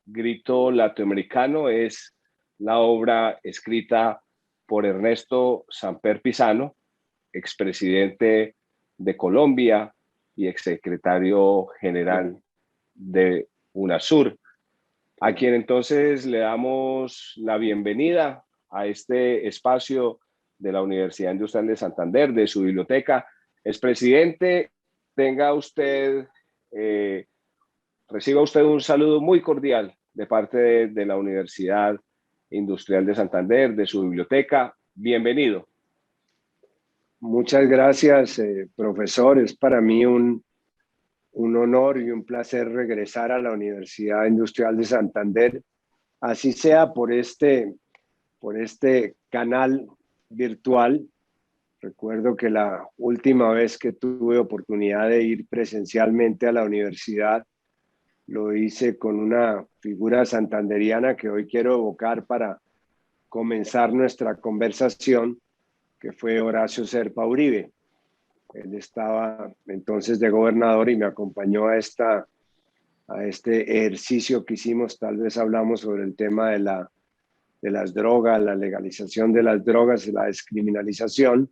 Grito Latinoamericano es la obra escrita por Ernesto Samper Pizano, expresidente de Colombia y exsecretario general de UNASUR, a quien entonces le damos la bienvenida a este espacio de la Universidad Industrial de Santander, de su biblioteca. Expresidente, tenga usted, reciba usted un saludo muy cordial de parte de la Universidad Industrial de Santander, de su biblioteca. Bienvenido. Muchas gracias, profesor. Es para mí un honor y un placer regresar a la Universidad Industrial de Santander, así sea por este canal virtual. Recuerdo que la última vez que tuve oportunidad de ir presencialmente a la universidad, lo hice con una figura santanderiana que hoy quiero evocar para comenzar nuestra conversación, que fue Horacio Serpa Uribe. Él estaba entonces de gobernador y me acompañó a este ejercicio que hicimos. Tal vez hablamos sobre el tema de las drogas, la legalización de las drogas y la descriminalización,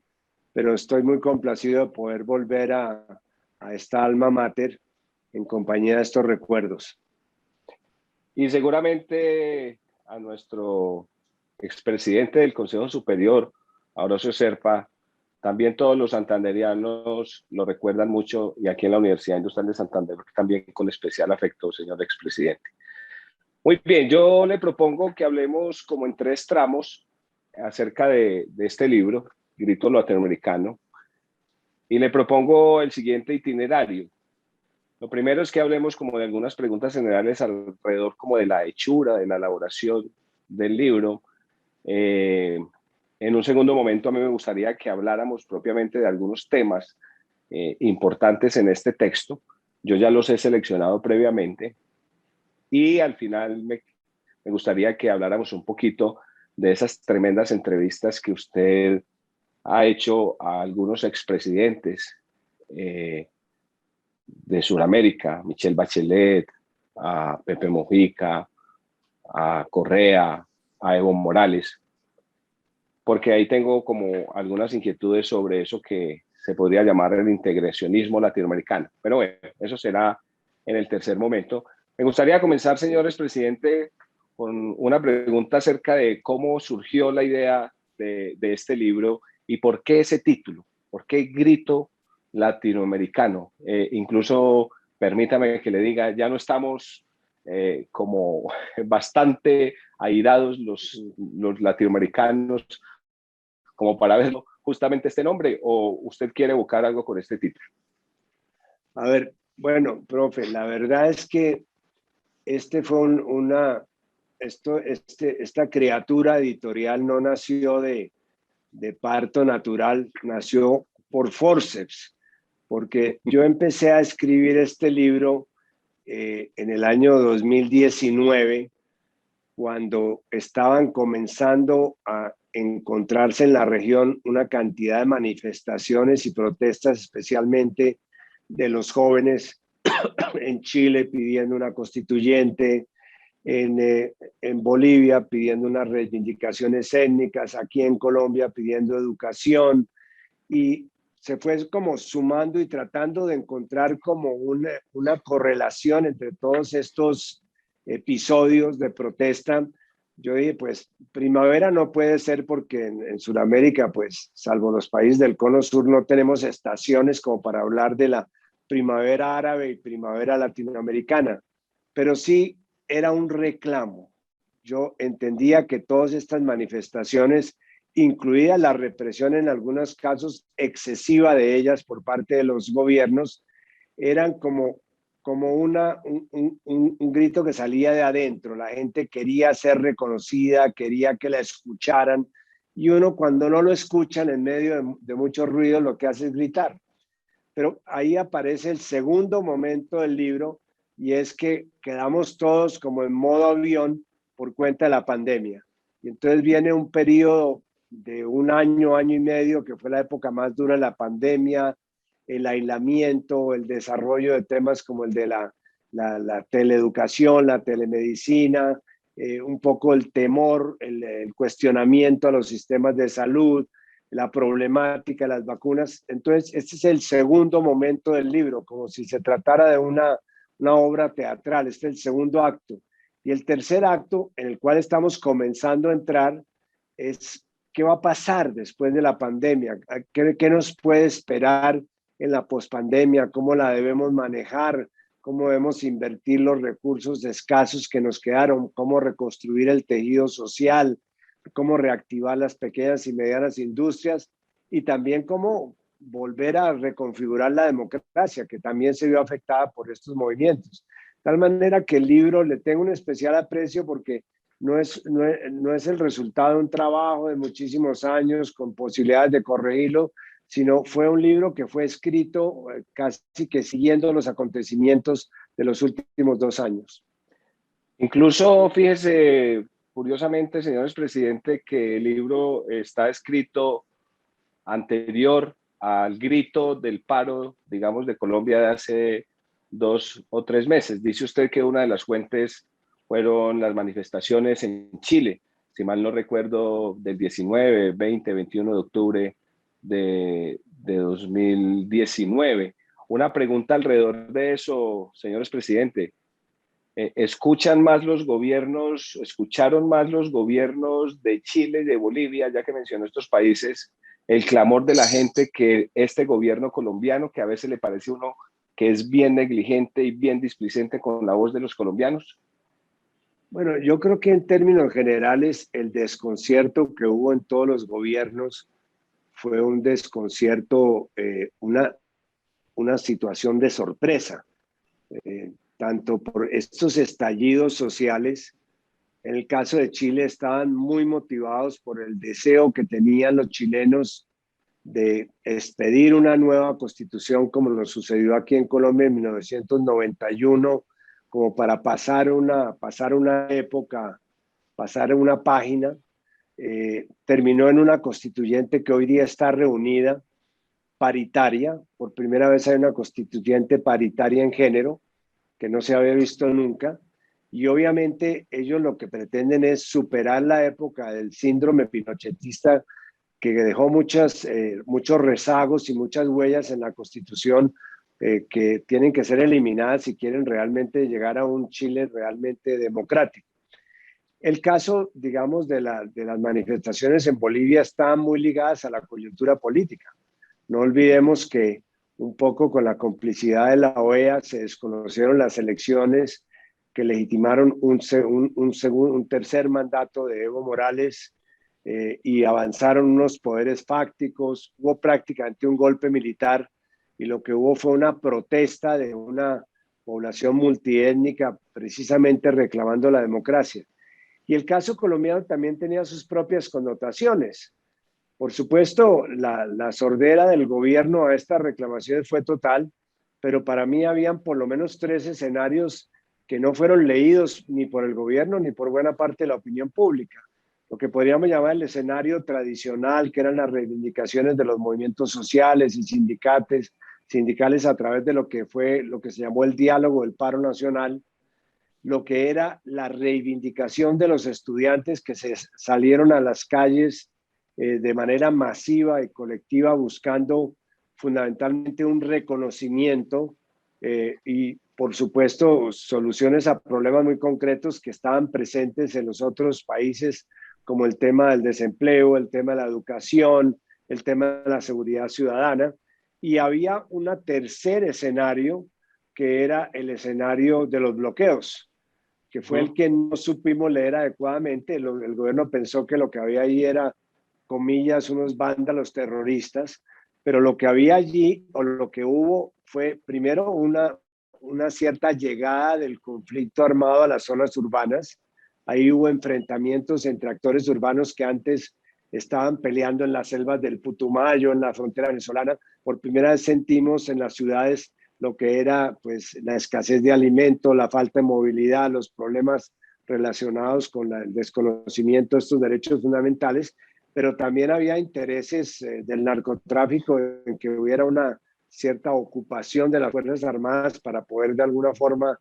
pero estoy muy complacido de poder volver a esta alma mater en compañía de estos recuerdos. Y seguramente a nuestro expresidente del Consejo Superior, Horacio Serpa, también todos los santanderianos lo recuerdan mucho, y aquí en la Universidad Industrial de Santander también con especial afecto, señor expresidente. Muy bien, yo le propongo que hablemos como en 3 tramos acerca de este libro, Grito Latinoamericano, y le propongo el siguiente itinerario. Lo primero es que hablemos como de algunas preguntas generales alrededor como de la hechura, de la elaboración del libro. En un segundo momento a mí me gustaría que habláramos propiamente de algunos temas importantes en este texto. Yo ya los he seleccionado previamente. Y al final me gustaría que habláramos un poquito de esas tremendas entrevistas que usted ha hecho a algunos expresidentes de Sudamérica, Michelle Bachelet, a Pepe Mujica, a Correa, a Evo Morales, porque ahí tengo como algunas inquietudes sobre eso que se podría llamar el integracionismo latinoamericano. Pero bueno, eso será en el tercer momento. Me gustaría comenzar, señor expresidente, con una pregunta acerca de cómo surgió la idea de este libro y por qué ese título, por qué Grito Latinoamericano. Incluso, permítame que le diga, ya no estamos como bastante airados los latinoamericanos como para verlo justamente este nombre, o usted quiere evocar algo con este título. A ver, bueno, profe, la verdad es que fue esta criatura editorial no nació de parto natural, nació por forceps, porque yo empecé a escribir este libro en el año 2019, cuando estaban comenzando a encontrarse en la región una cantidad de manifestaciones y protestas, especialmente de los jóvenes en Chile pidiendo una constituyente, en Bolivia pidiendo unas reivindicaciones étnicas, aquí en Colombia pidiendo educación, y se fue como sumando y tratando de encontrar como una correlación entre todos estos episodios de protesta. Yo dije, pues primavera no puede ser porque en Sudamérica, pues salvo los países del Cono Sur, no tenemos estaciones como para hablar de la primavera árabe y primavera latinoamericana, pero sí era un reclamo. Yo entendía que todas estas manifestaciones, incluida la represión en algunos casos excesiva de ellas por parte de los gobiernos, eran como un grito que salía de adentro. La gente quería ser reconocida, quería que la escucharan, y uno cuando no lo escuchan en medio de mucho ruido lo que hace es gritar. Pero ahí aparece el segundo momento del libro, y es que quedamos todos como en modo avión por cuenta de la pandemia. Y entonces viene un periodo de un año, año y medio, que fue la época más dura de la pandemia, el aislamiento, el desarrollo de temas como el de la la teleeducación, la telemedicina, un poco el temor, el cuestionamiento a los sistemas de salud, la problemática de las vacunas. Entonces, este es el segundo momento del libro, como si se tratara de una obra teatral. Este es el segundo acto. Y el tercer acto, en el cual estamos comenzando a entrar, es qué va a pasar después de la pandemia, qué nos puede esperar en la pospandemia, cómo la debemos manejar, cómo debemos invertir los recursos escasos que nos quedaron, cómo reconstruir el tejido social, cómo reactivar las pequeñas y medianas industrias y también cómo volver a reconfigurar la democracia, que también se vio afectada por estos movimientos. De tal manera que el libro le tengo un especial aprecio porque no es el resultado de un trabajo de muchísimos años con posibilidades de corregirlo, sino fue un libro que fue escrito casi que siguiendo los acontecimientos de los últimos 2 años. Incluso, fíjese, curiosamente, señores presidente, que el libro está escrito anterior al grito del paro, digamos, de Colombia de hace 2 o 3 meses. Dice usted que una de las fuentes fueron las manifestaciones en Chile, si mal no recuerdo, del 19, 20, 21 de octubre de 2019. Una pregunta alrededor de eso, señores presidente. ¿Escuchan más los gobiernos, escucharon más los gobiernos de Chile y de Bolivia, ya que mencionó estos países, el clamor de la gente que este gobierno colombiano, que a veces le parece a uno que es bien negligente y bien displicente con la voz de los colombianos? Bueno, yo creo que en términos generales el desconcierto que hubo en todos los gobiernos fue un desconcierto, una situación de sorpresa, tanto por estos estallidos sociales. En el caso de Chile estaban muy motivados por el deseo que tenían los chilenos de expedir una nueva constitución, como nos sucedió aquí en Colombia en 1991, como para pasar una época, pasar una página. Terminó en una constituyente que hoy día está reunida, paritaria. Por primera vez hay una constituyente paritaria en género, que no se había visto nunca. Y obviamente ellos lo que pretenden es superar la época del síndrome pinochetista que dejó muchos rezagos y muchas huellas en la Constitución que tienen que ser eliminadas si quieren realmente llegar a un Chile realmente democrático. El caso, digamos, de las manifestaciones en Bolivia está muy ligadas a la coyuntura política. No olvidemos que un poco con la complicidad de la OEA se desconocieron las elecciones que legitimaron un tercer mandato de Evo Morales y avanzaron unos poderes fácticos. Hubo prácticamente un golpe militar y lo que hubo fue una protesta de una población multiétnica precisamente reclamando la democracia. Y el caso colombiano también tenía sus propias connotaciones. Por supuesto, la sordera del gobierno a estas reclamaciones fue total, pero para mí habían por lo menos 3 escenarios que no fueron leídos ni por el gobierno ni por buena parte de la opinión pública. Lo que podríamos llamar el escenario tradicional, que eran las reivindicaciones de los movimientos sociales y sindicales a través de lo que se llamó el diálogo del paro nacional, lo que era la reivindicación de los estudiantes que se salieron a las calles de manera masiva y colectiva buscando fundamentalmente un reconocimiento y por supuesto soluciones a problemas muy concretos que estaban presentes en los otros países, como el tema del desempleo, el tema de la educación, el tema de la seguridad ciudadana. Y había un tercer escenario que era el escenario de los bloqueos, que fue el que no supimos leer adecuadamente. El gobierno pensó que lo que había ahí era, comillas, unos vándalos terroristas, pero lo que había allí o lo que hubo fue primero una cierta llegada del conflicto armado a las zonas urbanas. Ahí hubo enfrentamientos entre actores urbanos que antes estaban peleando en las selvas del Putumayo, en la frontera venezolana. Por primera vez sentimos en las ciudades lo que era pues la escasez de alimentos, la falta de movilidad, los problemas relacionados con el desconocimiento de estos derechos fundamentales, pero también había intereses del narcotráfico en que hubiera una cierta ocupación de las Fuerzas Armadas para poder de alguna forma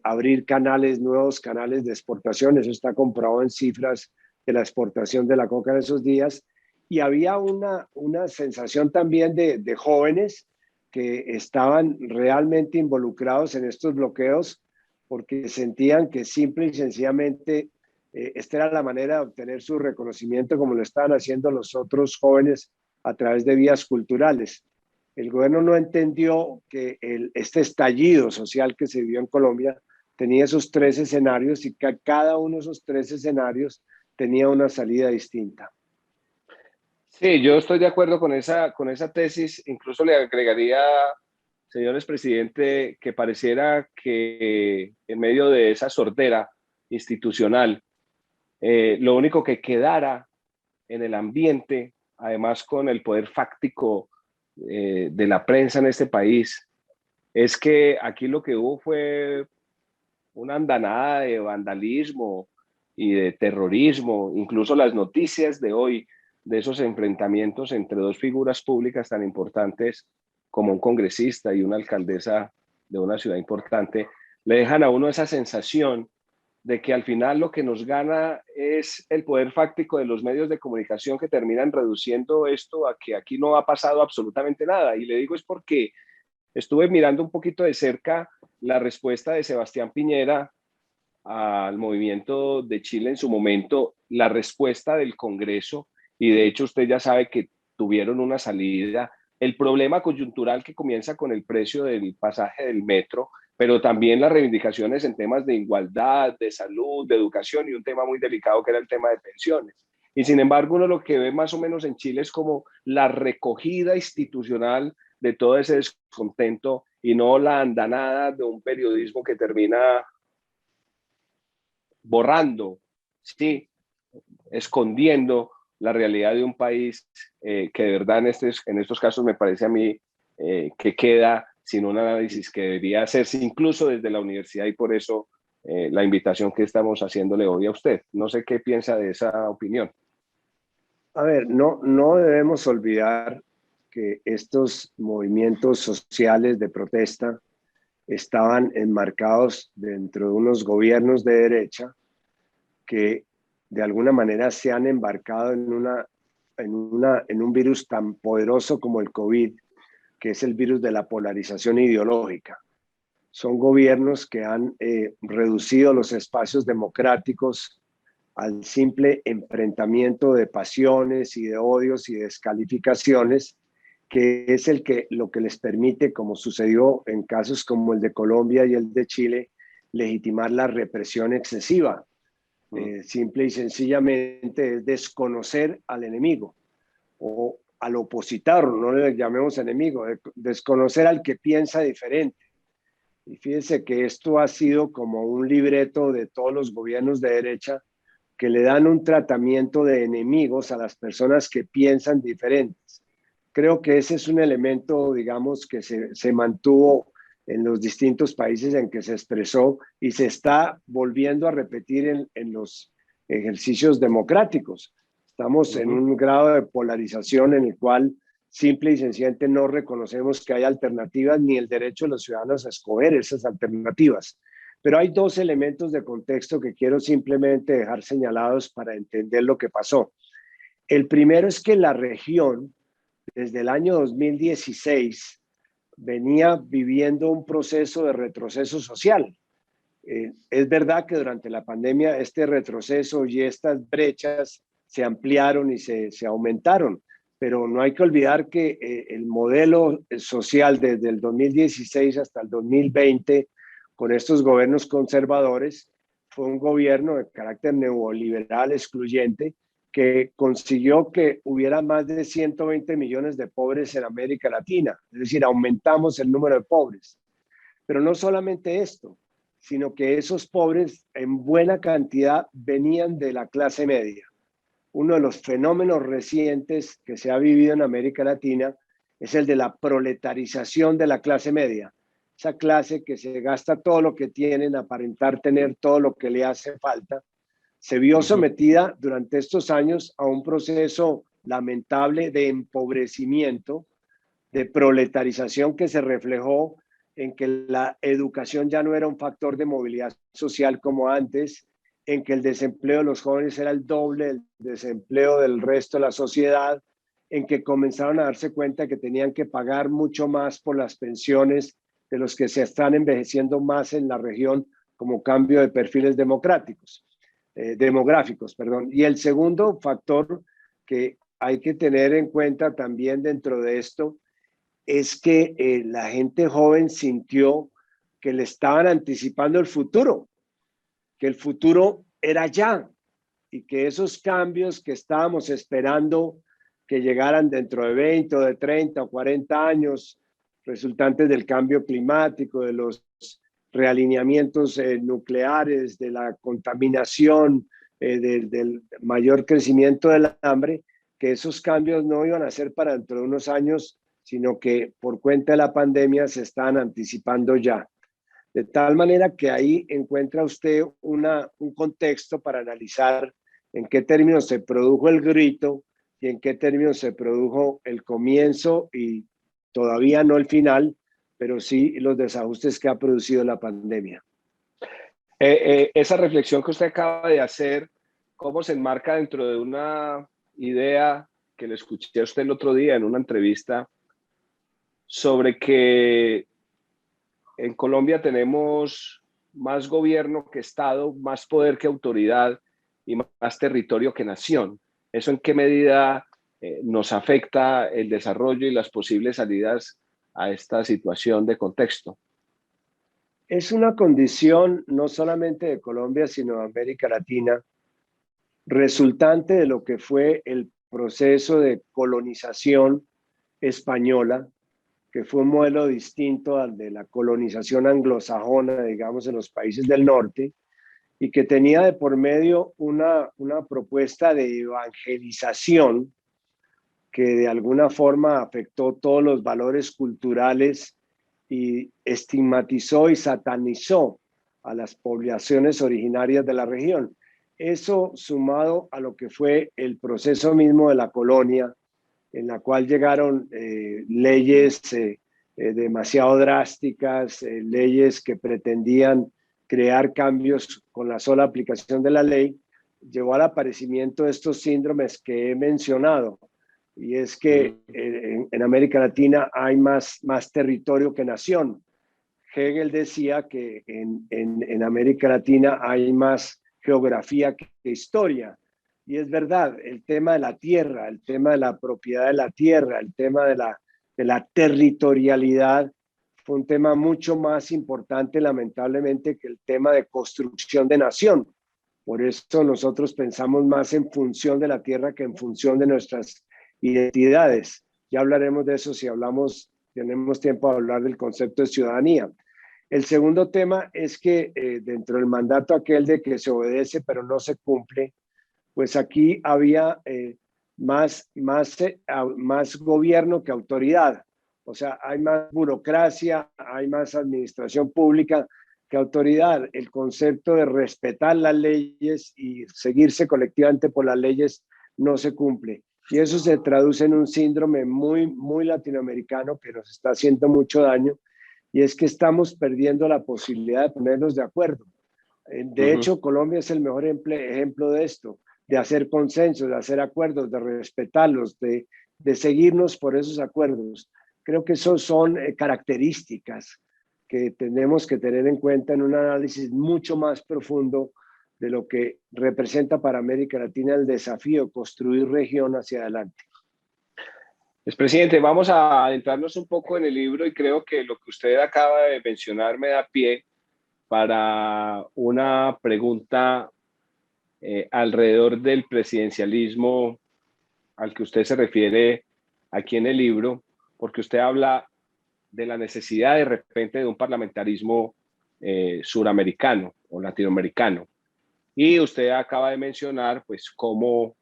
abrir canales, nuevos canales de exportación. Eso está comprobado en cifras de la exportación de la coca en esos días. Y había una sensación también de jóvenes que estaban realmente involucrados en estos bloqueos porque sentían que simple y sencillamente esta era la manera de obtener su reconocimiento como lo estaban haciendo los otros jóvenes a través de vías culturales. El gobierno no entendió que este estallido social que se vivió en Colombia tenía esos tres escenarios y que cada uno de esos tres escenarios tenía una salida distinta. Sí, yo estoy de acuerdo con esa tesis. Incluso le agregaría, señores presidente, que pareciera que en medio de esa sordera institucional, lo único que quedara en el ambiente, además con el poder fáctico de la prensa en este país, es que aquí lo que hubo fue una andanada de vandalismo y de terrorismo. Incluso las noticias de hoy de esos enfrentamientos entre dos figuras públicas tan importantes como un congresista y una alcaldesa de una ciudad importante, le dejan a uno esa sensación de que al final lo que nos gana es el poder fáctico de los medios de comunicación, que terminan reduciendo esto a que aquí no ha pasado absolutamente nada. Y le digo es porque estuve mirando un poquito de cerca la respuesta de Sebastián Piñera al movimiento de Chile en su momento, la respuesta del Congreso, y de hecho usted ya sabe que tuvieron una salida. El problema coyuntural que comienza con el precio del pasaje del metro, pero también las reivindicaciones en temas de igualdad, de salud, de educación, y un tema muy delicado que era el tema de pensiones. Y sin embargo, uno lo que ve más o menos en Chile es como la recogida institucional de todo ese descontento y no la andanada de un periodismo que termina borrando, sí, escondiendo la realidad de un país que de verdad en estos casos me parece a mí que queda sin un análisis que debería hacerse incluso desde la universidad, y por eso la invitación que estamos haciéndole hoy a usted. No sé qué piensa de esa opinión. A ver, no debemos olvidar que estos movimientos sociales de protesta estaban enmarcados dentro de unos gobiernos de derecha que de alguna manera se han embarcado en un virus tan poderoso como el COVID, que es el virus de la polarización ideológica. Son gobiernos que han reducido los espacios democráticos al simple enfrentamiento de pasiones y de odios y descalificaciones, que es lo que les permite, como sucedió en casos como el de Colombia y el de Chile, legitimar la represión excesiva. Simple y sencillamente es desconocer al enemigo o al opositor, no le llamemos enemigo, desconocer al que piensa diferente. Y fíjense que esto ha sido como un libreto de todos los gobiernos de derecha que le dan un tratamiento de enemigos a las personas que piensan diferentes. Creo que ese es un elemento, digamos, que se mantuvo en los distintos países en que se expresó y se está volviendo a repetir en los ejercicios democráticos. Estamos en un grado de polarización en el cual simple y sencillamente no reconocemos que hay alternativas ni el derecho de los ciudadanos a escoger esas alternativas. Pero hay dos elementos de contexto que quiero simplemente dejar señalados para entender lo que pasó. El primero es que la región, desde el año 2016, venía viviendo un proceso de retroceso social. Es verdad que durante la pandemia este retroceso y estas brechas se ampliaron y se aumentaron, pero no hay que olvidar que el modelo social desde el 2016 hasta el 2020, con estos gobiernos conservadores, fue un gobierno de carácter neoliberal excluyente que consiguió que hubiera más de 120 millones de pobres en América Latina. Es decir, aumentamos el número de pobres. Pero no solamente esto, sino que esos pobres en buena cantidad venían de la clase media. Uno de los fenómenos recientes que se ha vivido en América Latina es el de la proletarización de la clase media. Esa clase que se gasta todo lo que tiene en aparentar tener todo lo que le hace falta, se vio sometida durante estos años a un proceso lamentable de empobrecimiento, de proletarización que se reflejó en que la educación ya no era un factor de movilidad social como antes, en que el desempleo de los jóvenes era el doble del desempleo del resto de la sociedad, en que comenzaron a darse cuenta que tenían que pagar mucho más por las pensiones de los que se están envejeciendo más en la región como cambio de perfiles demográficos. Perdón. Y el segundo factor que hay que tener en cuenta también dentro de esto es que la gente joven sintió que le estaban anticipando el futuro, que el futuro era ya y que esos cambios que estábamos esperando que llegaran dentro de 20 o de 30 o 40 años, resultantes del cambio climático, de los realineamientos nucleares, de la contaminación, del mayor crecimiento del hambre, que esos cambios no iban a ser para dentro de unos años, sino que por cuenta de la pandemia se están anticipando ya. De tal manera que ahí encuentra usted un contexto para analizar en qué términos se produjo el grito y en qué términos se produjo el comienzo y todavía no el final, pero sí los desajustes que ha producido la pandemia. Esa reflexión que usted acaba de hacer, ¿cómo se enmarca dentro de una idea que le escuché a usted el otro día en una entrevista sobre que en Colombia tenemos más gobierno que Estado, más poder que autoridad y más territorio que nación? ¿Eso en qué medida nos afecta el desarrollo y las posibles salidas a esta situación de contexto? Es una condición no solamente de Colombia, sino de América Latina, resultante de lo que fue el proceso de colonización española, que fue un modelo distinto al de la colonización anglosajona, digamos, en los países del norte, y que tenía de por medio una propuesta de evangelización que de alguna forma afectó todos los valores culturales y estigmatizó y satanizó a las poblaciones originarias de la región. Eso sumado a lo que fue el proceso mismo de la colonia, en la cual llegaron leyes demasiado drásticas, leyes que pretendían crear cambios con la sola aplicación de la ley, llevó al aparecimiento de estos síndromes que he mencionado. Y es que en América Latina hay más territorio que nación. Hegel decía que en América Latina hay más geografía que historia. Y es verdad, el tema de la tierra, el tema de la propiedad de la tierra, el tema de la territorialidad fue un tema mucho más importante, lamentablemente, que el tema de construcción de nación. Por eso nosotros pensamos más en función de la tierra que en función de nuestras identidades. Ya hablaremos de eso si tenemos tiempo a hablar del concepto de ciudadanía. El segundo tema es que dentro del mandato aquel de que se obedece pero no se cumple, pues aquí había más gobierno que autoridad. O sea, hay más burocracia, hay más administración pública que autoridad. El concepto de respetar las leyes y seguirse colectivamente por las leyes no se cumple. Y eso se traduce en un síndrome muy latinoamericano que nos está haciendo mucho daño, y es que estamos perdiendo la posibilidad de ponernos de acuerdo. De hecho, Colombia es el mejor ejemplo de esto, de hacer consensos, de hacer acuerdos, de respetarlos, de seguirnos por esos acuerdos. Creo que esos son características que tenemos que tener en cuenta en un análisis mucho más profundo de lo que representa para América Latina el desafío de construir región hacia adelante. Pues, presidente, vamos a adentrarnos un poco en el libro y creo que lo que usted acaba de mencionar me da pie para una pregunta alrededor del presidencialismo al que usted se refiere aquí en el libro, porque usted habla de la necesidad de repente de un parlamentarismo suramericano o latinoamericano. Y usted acaba de mencionar pues cómo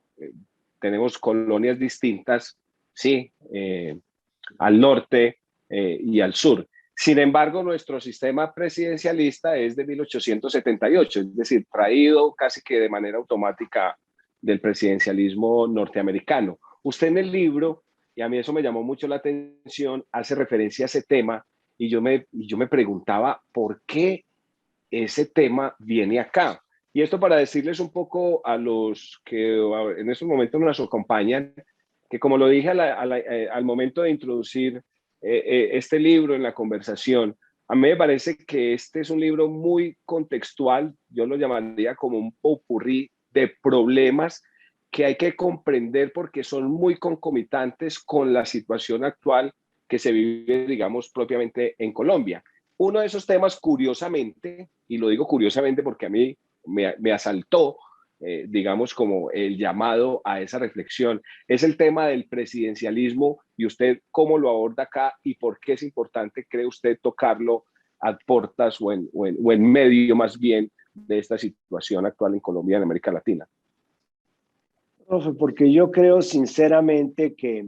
tenemos colonias distintas, sí, al norte y al sur. Sin embargo, nuestro sistema presidencialista es de 1878, es decir, traído casi que de manera automática del presidencialismo norteamericano. Usted en el libro, y a mí eso me llamó mucho la atención, hace referencia a ese tema y yo me preguntaba por qué ese tema viene acá. Y esto para decirles un poco a los que en estos momentos nos acompañan, que como lo dije al momento de introducir este libro en la conversación, a mí me parece que este es un libro muy contextual, yo lo llamaría como un popurrí de problemas que hay que comprender porque son muy concomitantes con la situación actual que se vive, digamos, propiamente en Colombia. Uno de esos temas, curiosamente, y lo digo curiosamente porque a mí me asaltó, digamos, como el llamado a esa reflexión, es el tema del presidencialismo y usted cómo lo aborda acá y por qué es importante, cree usted, tocarlo a portas o en medio más bien de esta situación actual en Colombia y en América Latina. Profe, porque yo creo sinceramente que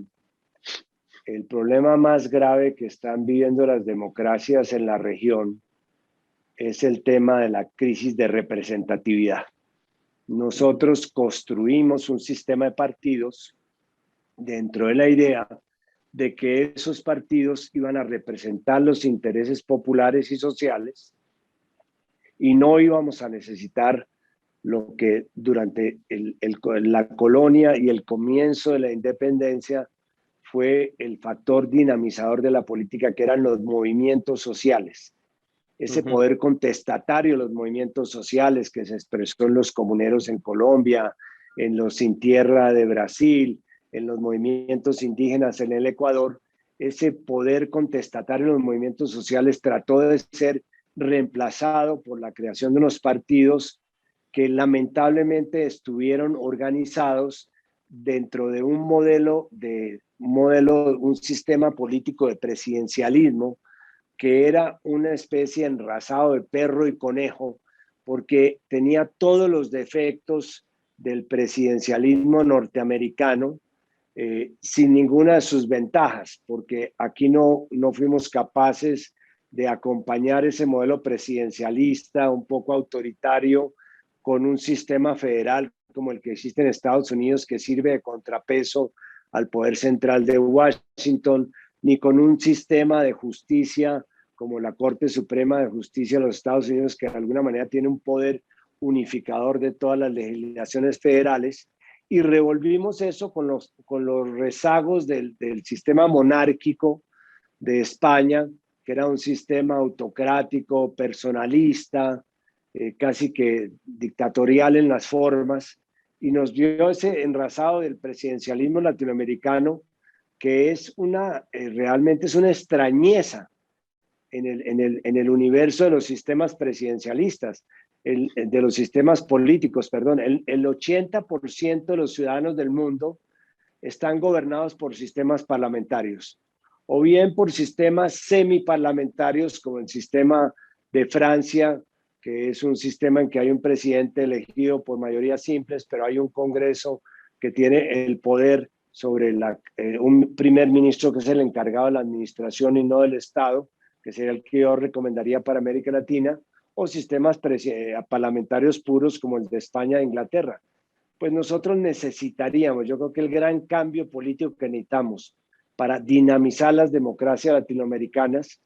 el problema más grave que están viviendo las democracias en la región es el tema de la crisis de representatividad. Nosotros construimos un sistema de partidos dentro de la idea de que esos partidos iban a representar los intereses populares y sociales y no íbamos a necesitar lo que durante la colonia y el comienzo de la independencia fue el factor dinamizador de la política, que eran los movimientos sociales. Ese poder contestatario de los movimientos sociales que se expresó en los comuneros en Colombia, en los Sin Tierra de Brasil, en los movimientos indígenas en el Ecuador, ese poder contestatario de los movimientos sociales trató de ser reemplazado por la creación de unos partidos que lamentablemente estuvieron organizados dentro de un sistema político de presidencialismo que era una especie enrasado de perro y conejo, porque tenía todos los defectos del presidencialismo norteamericano, sin ninguna de sus ventajas, porque aquí no fuimos capaces de acompañar ese modelo presidencialista, un poco autoritario, con un sistema federal como el que existe en Estados Unidos, que sirve de contrapeso al poder central de Washington, ni con un sistema de justicia como la Corte Suprema de Justicia de los Estados Unidos, que de alguna manera tiene un poder unificador de todas las legislaciones federales, y revolvimos eso con los rezagos del sistema monárquico de España, que era un sistema autocrático, personalista, casi que dictatorial en las formas, y nos dio ese enrasado del presidencialismo latinoamericano, que es realmente es una extrañeza en el universo de los sistemas presidencialistas, de los sistemas políticos, perdón. El 80% de los ciudadanos del mundo están gobernados por sistemas parlamentarios, o bien por sistemas semiparlamentarios, como el sistema de Francia, que es un sistema en que hay un presidente elegido por mayoría simples, pero hay un Congreso que tiene el poder sobre un primer ministro que es el encargado de la administración y no del Estado, que sería el que yo recomendaría para América Latina, o sistemas parlamentarios puros como el de España e Inglaterra. Pues nosotros necesitaríamos, yo creo que el gran cambio político que necesitamos para dinamizar las democracias latinoamericanas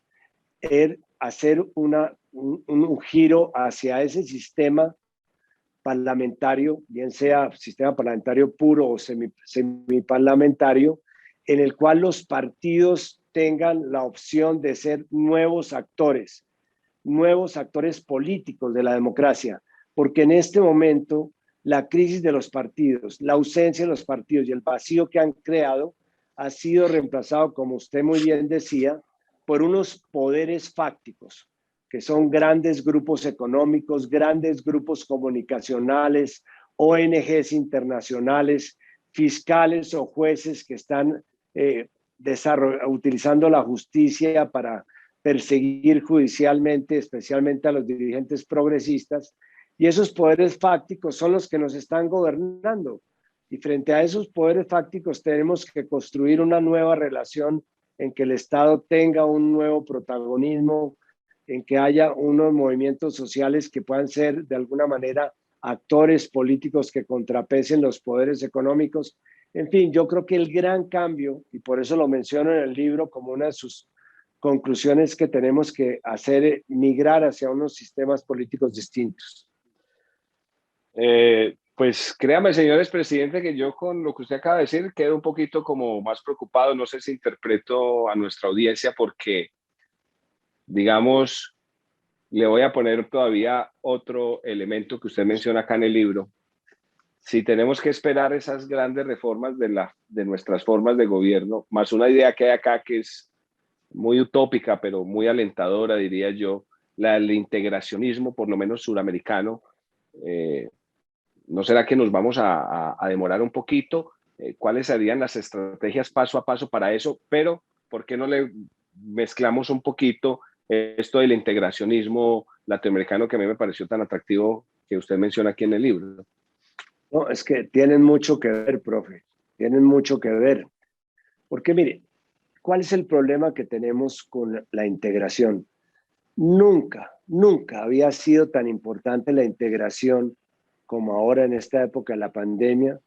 es hacer un giro hacia ese sistema parlamentario, bien sea sistema parlamentario puro o semiparlamentario, en el cual los partidos tengan la opción de ser nuevos actores políticos de la democracia, porque en este momento la crisis de los partidos, la ausencia de los partidos y el vacío que han creado ha sido reemplazado, como usted muy bien decía, por unos poderes fácticos, que son grandes grupos económicos, grandes grupos comunicacionales, ONGs internacionales, fiscales o jueces que están utilizando la justicia para perseguir judicialmente, especialmente a los dirigentes progresistas, y esos poderes fácticos son los que nos están gobernando. Y frente a esos poderes fácticos tenemos que construir una nueva relación en que el Estado tenga un nuevo protagonismo, en que haya unos movimientos sociales que puedan ser de alguna manera actores políticos que contrapesen los poderes económicos. En fin, yo creo que el gran cambio, y por eso lo menciono en el libro como una de sus conclusiones que tenemos que hacer migrar hacia unos sistemas políticos distintos. Pues créame, señores presidente, que yo con lo que usted acaba de decir quedo un poquito como más preocupado. No sé si interpreto a nuestra audiencia porque, digamos, le voy a poner todavía otro elemento que usted menciona acá en el libro. Si tenemos que esperar esas grandes reformas de nuestras formas de gobierno, más una idea que hay acá que es muy utópica, pero muy alentadora, diría yo, la del integracionismo, por lo menos suramericano. ¿No será que nos vamos a demorar un poquito? ¿Cuáles serían las estrategias paso a paso para eso? Pero, ¿por qué no le mezclamos un poquito esto del integracionismo latinoamericano que a mí me pareció tan atractivo que usted menciona aquí en el libro? No, es que tienen mucho que ver, profe, tienen mucho que ver. Porque mire, ¿cuál es el problema que tenemos con la integración? Nunca había sido tan importante la integración como ahora en esta época de la pandemia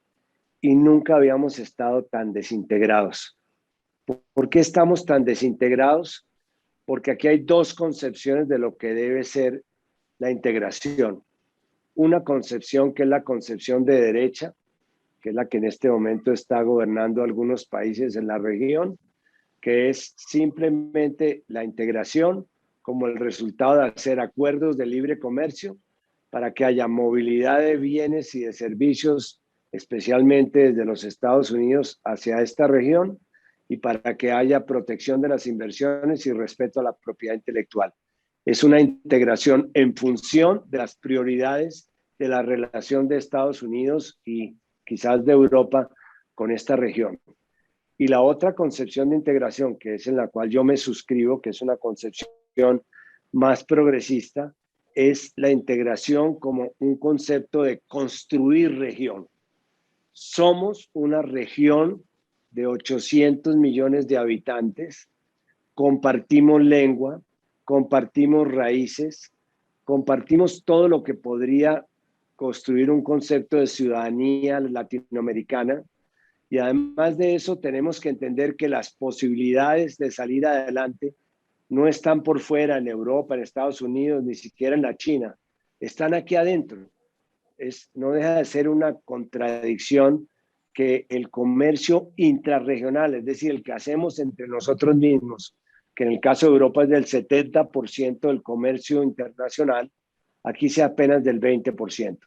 y nunca habíamos estado tan desintegrados. ¿Por qué estamos tan desintegrados? Porque aquí hay dos concepciones de lo que debe ser la integración. Una concepción que es la concepción de derecha, que es la que en este momento está gobernando algunos países en la región, que es simplemente la integración como el resultado de hacer acuerdos de libre comercio para que haya movilidad de bienes y de servicios, especialmente desde los Estados Unidos hacia esta región, y para que haya protección de las inversiones y respeto a la propiedad intelectual. Es una integración en función de las prioridades de la relación de Estados Unidos y quizás de Europa con esta región. Y la otra concepción de integración, que es en la cual yo me suscribo, que es una concepción más progresista, es la integración como un concepto de construir región. Somos una región de 800 millones de habitantes, compartimos lengua, compartimos raíces, compartimos todo lo que podría construir un concepto de ciudadanía latinoamericana. Y además de eso, tenemos que entender que las posibilidades de salir adelante no están por fuera, en Europa, en Estados Unidos, ni siquiera en la China. Están aquí adentro. No deja de ser una contradicción que el comercio intrarregional, es decir, el que hacemos entre nosotros mismos, que en el caso de Europa es del 70% del comercio internacional, aquí sea apenas del 20%.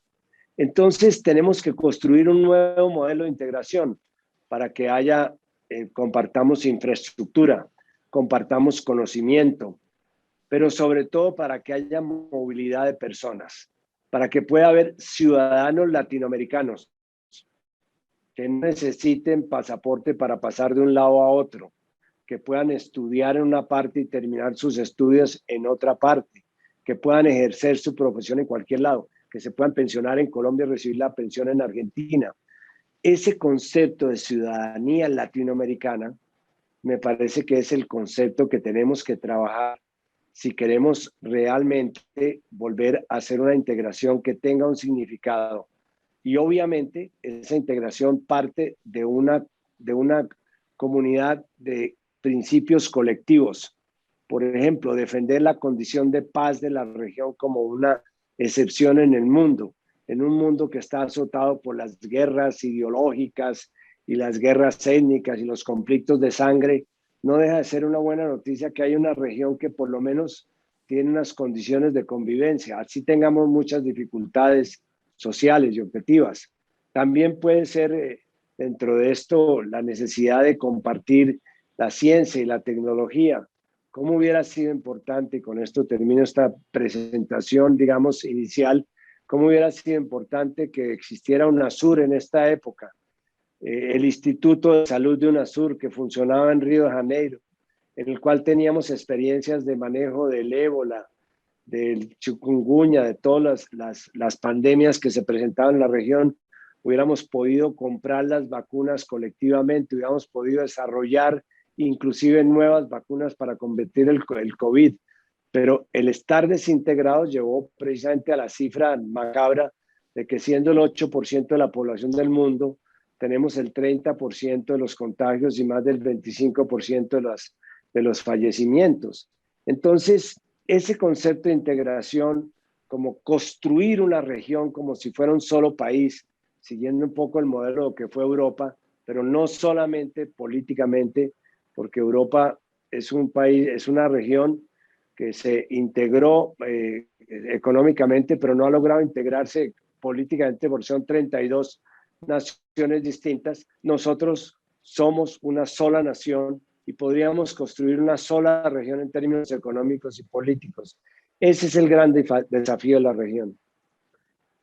Entonces, tenemos que construir un nuevo modelo de integración para que compartamos infraestructura, compartamos conocimiento, pero sobre todo para que haya movilidad de personas, para que pueda haber ciudadanos latinoamericanos que no necesiten pasaporte para pasar de un lado a otro, que puedan estudiar en una parte y terminar sus estudios en otra parte, que puedan ejercer su profesión en cualquier lado, que se puedan pensionar en Colombia y recibir la pensión en Argentina. Ese concepto de ciudadanía latinoamericana me parece que es el concepto que tenemos que trabajar si queremos realmente volver a hacer una integración que tenga un significado. Y obviamente esa integración parte de una comunidad de principios colectivos. Por ejemplo, defender la condición de paz de la región como una excepción en el mundo, en un mundo que está azotado por las guerras ideológicas y las guerras étnicas y los conflictos de sangre. No deja de ser una buena noticia que hay una región que por lo menos tiene unas condiciones de convivencia. Así tengamos muchas dificultades sociales y objetivas. También puede ser dentro de esto la necesidad de compartir la ciencia y la tecnología. ¿Cómo hubiera sido importante, y con esto termino esta presentación, digamos, inicial, cómo hubiera sido importante que existiera UNASUR en esta época? El Instituto de Salud de UNASUR, que funcionaba en Río de Janeiro, en el cual teníamos experiencias de manejo del ébola, del chikungunya, de todas las pandemias que se presentaban en la región. Hubiéramos podido comprar las vacunas colectivamente, hubiéramos podido desarrollar inclusive nuevas vacunas para combatir el COVID. Pero el estar desintegrados llevó precisamente a la cifra macabra de que siendo el 8% de la población del mundo, tenemos el 30% de los contagios y más del 25% de los fallecimientos. Entonces, ese concepto de integración, como construir una región como si fuera un solo país, siguiendo un poco el modelo que fue Europa, pero no solamente políticamente, porque Europa es un país, es una región que se integró económicamente, pero no ha logrado integrarse políticamente porque son 32 naciones distintas. Nosotros somos una sola nación y podríamos construir una sola región en términos económicos y políticos. Ese es el gran desafío de la región.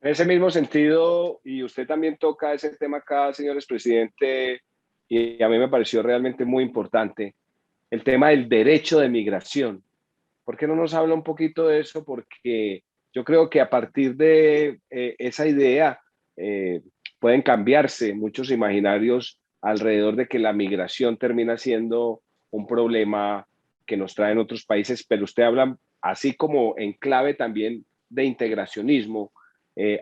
En ese mismo sentido, y usted también toca ese tema acá, señor expresidente, y a mí me pareció realmente muy importante, el tema del derecho de migración. ¿Por qué no nos habla un poquito de eso? Porque yo creo que a partir de esa idea eh, pueden cambiarse muchos imaginarios alrededor de que la migración termina siendo un problema que nos traen otros países, pero usted habla así como en clave también de integracionismo,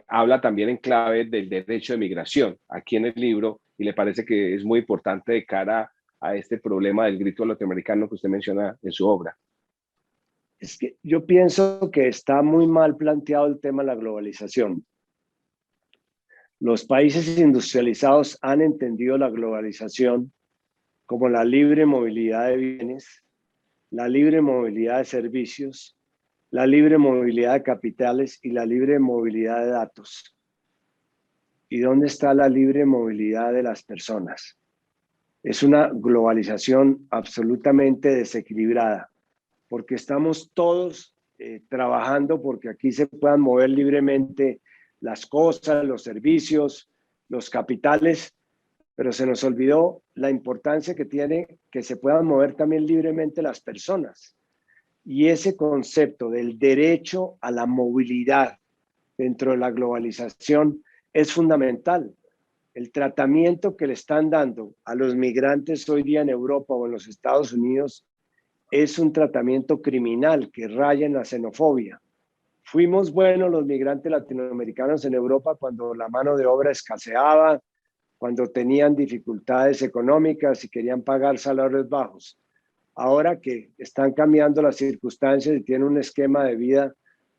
habla también en clave del derecho de migración aquí en el libro y le parece que es muy importante de cara a este problema del grito latinoamericano que usted menciona en su obra. Es que yo pienso que está muy mal planteado el tema de la globalización. Los países industrializados han entendido la globalización como la libre movilidad de bienes, la libre movilidad de servicios, la libre movilidad de capitales y la libre movilidad de datos. ¿Y dónde está la libre movilidad de las personas? Es una globalización absolutamente desequilibrada, porque estamos todos trabajando porque aquí se puedan mover libremente las cosas, los servicios, los capitales, pero se nos olvidó la importancia que tiene que se puedan mover también libremente las personas. Y ese concepto del derecho a la movilidad dentro de la globalización es fundamental. El tratamiento que le están dando a los migrantes hoy día en Europa o en los Estados Unidos es un tratamiento criminal que raya en la xenofobia. Fuimos buenos los migrantes latinoamericanos en Europa cuando la mano de obra escaseaba, cuando tenían dificultades económicas y querían pagar salarios bajos. Ahora que están cambiando las circunstancias y tienen un esquema de vida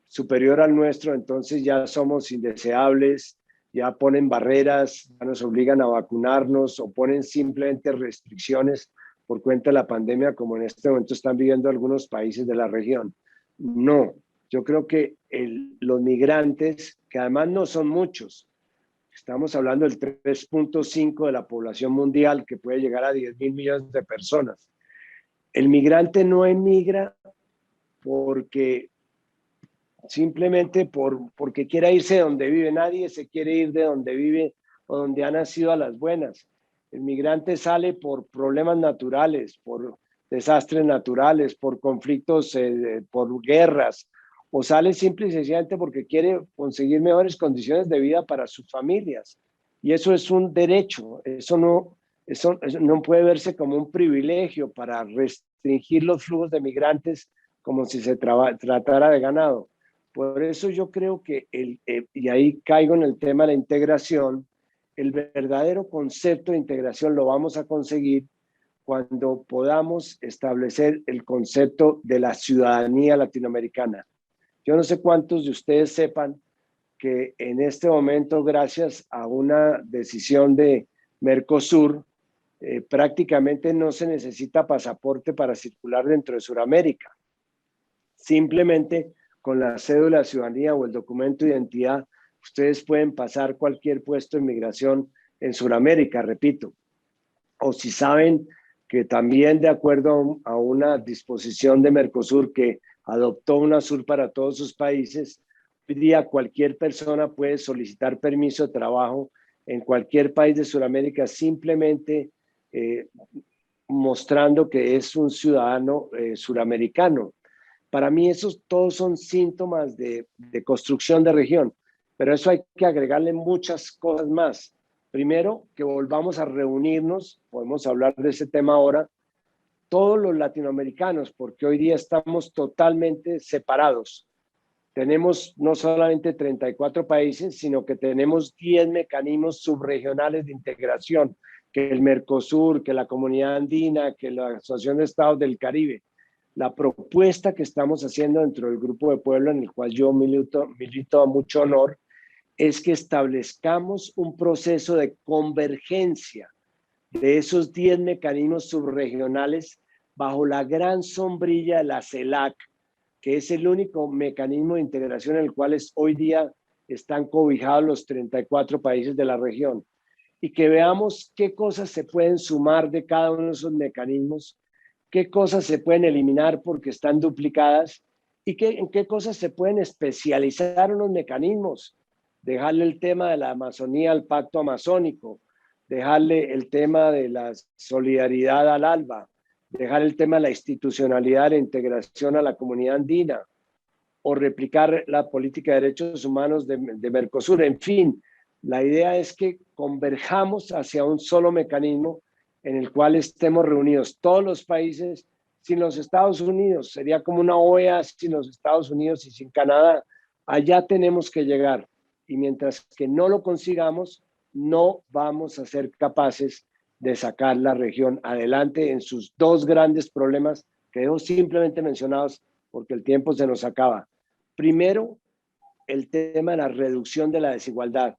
superior al nuestro, entonces ya somos indeseables, ya ponen barreras, ya nos obligan a vacunarnos o ponen simplemente restricciones por cuenta de la pandemia, como en este momento están viviendo algunos países de la región. No, yo creo que los migrantes, que además no son muchos, estamos hablando del 3.5 de la población mundial, que puede llegar a 10.000 millones de personas. El migrante no emigra porque simplemente porque quiera irse de donde vive. Nadie se quiere ir de donde vive o donde ha nacido a las buenas. El migrante sale por problemas naturales, por desastres naturales, por conflictos, por guerras, o sale simple y sencillamente porque quiere conseguir mejores condiciones de vida para sus familias. Y eso es un derecho, eso no puede verse como un privilegio para restringir los flujos de migrantes como si se tratara de ganado. Por eso yo creo que, y ahí caigo en el tema de la integración, el verdadero concepto de integración lo vamos a conseguir cuando podamos establecer el concepto de la ciudadanía latinoamericana. Yo no sé cuántos de ustedes sepan que en este momento, gracias a una decisión de Mercosur, prácticamente no se necesita pasaporte para circular dentro de Sudamérica. Simplemente con la cédula de ciudadanía o el documento de identidad, ustedes pueden pasar cualquier puesto de inmigración en Sudamérica, repito. O si saben que también de acuerdo a una disposición de Mercosur que adoptó UNASUR para todos sus países, hoy día cualquier persona puede solicitar permiso de trabajo en cualquier país de Sudamérica simplemente mostrando que es un ciudadano suramericano. Para mí esos todos son síntomas de construcción de región, pero eso hay que agregarle muchas cosas más. Primero, que volvamos a reunirnos, podemos hablar de ese tema ahora, todos los latinoamericanos, porque hoy día estamos totalmente separados. Tenemos no solamente 34 países, sino que tenemos 10 mecanismos subregionales de integración que el Mercosur, que la Comunidad Andina, que la Asociación de Estados del Caribe. La propuesta que estamos haciendo dentro del Grupo de Puebla, en el cual yo milito a mucho honor, es que establezcamos un proceso de convergencia de esos 10 mecanismos subregionales bajo la gran sombrilla de la CELAC, que es el único mecanismo de integración en el cual hoy día están cobijados los 34 países de la región, y que veamos qué cosas se pueden sumar de cada uno de esos mecanismos, qué cosas se pueden eliminar porque están duplicadas y en qué cosas se pueden especializar en los mecanismos. Dejarle el tema de la Amazonía al Pacto Amazónico, dejarle el tema de la solidaridad al ALBA, dejar el tema de la institucionalidad de la integración a la comunidad andina, o replicar la política de derechos humanos de Mercosur. En fin, la idea es que converjamos hacia un solo mecanismo en el cual estemos reunidos todos los países sin los Estados Unidos. Sería como una OEA sin los Estados Unidos y sin Canadá. Allá tenemos que llegar. Y mientras que no lo consigamos, no vamos a ser capaces de sacar la región adelante en sus dos grandes problemas que dejo simplemente mencionados porque el tiempo se nos acaba. Primero, el tema de la reducción de la desigualdad.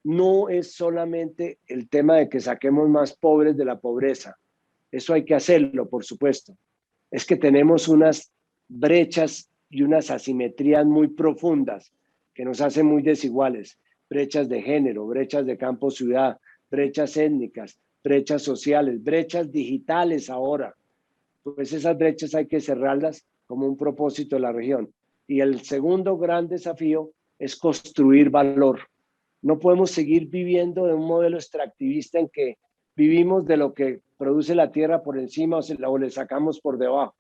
No es solamente el tema de que saquemos más pobres de la pobreza. Eso hay que hacerlo, por supuesto. Es que tenemos unas brechas y unas asimetrías muy profundas que nos hacen muy desiguales. Brechas de género, brechas de campo-ciudad, brechas étnicas, brechas sociales, brechas digitales ahora. Pues esas brechas hay que cerrarlas como un propósito de la región. Y el segundo gran desafío es construir valor. No podemos seguir viviendo de un modelo extractivista en que vivimos de lo que produce la tierra por encima o le sacamos por debajo.